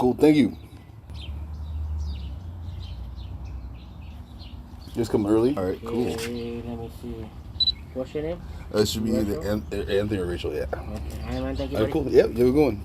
cool. Thank you. Just come early. All right, cool. Okay, let me see. What's your name? It should be either Anthony or Rachel, yeah. Okay. All right, man. Thank you. All right, cool. Yep, yeah, we're going.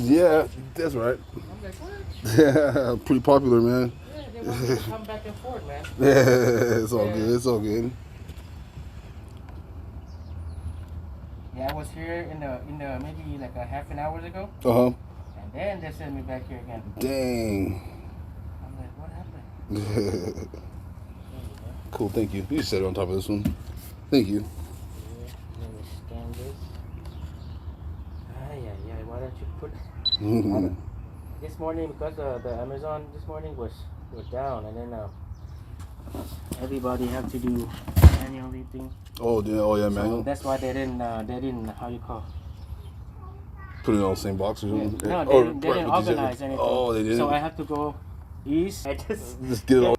Yeah, that's right. I'm like, what? Yeah, pretty popular, man. Yeah, they want me to come back and forth, man. Yeah, it's all good. It's all good. Yeah, I was here in the maybe like a half an hour ago, Uh-huh. and then they sent me back here again. Dang. I'm like, what happened? Cool, thank you. You just set it on top of this one. Thank you. Yeah, let me scan this. Yeah. Why don't you put this morning, because the Amazon this morning was down, and then everybody have to do manually thing. Oh yeah, So manual. that's why they didn't how you call. Put it in all the same box or something. No, they didn't organize anything. Oh, they didn't. So I have to go east. I just get it all.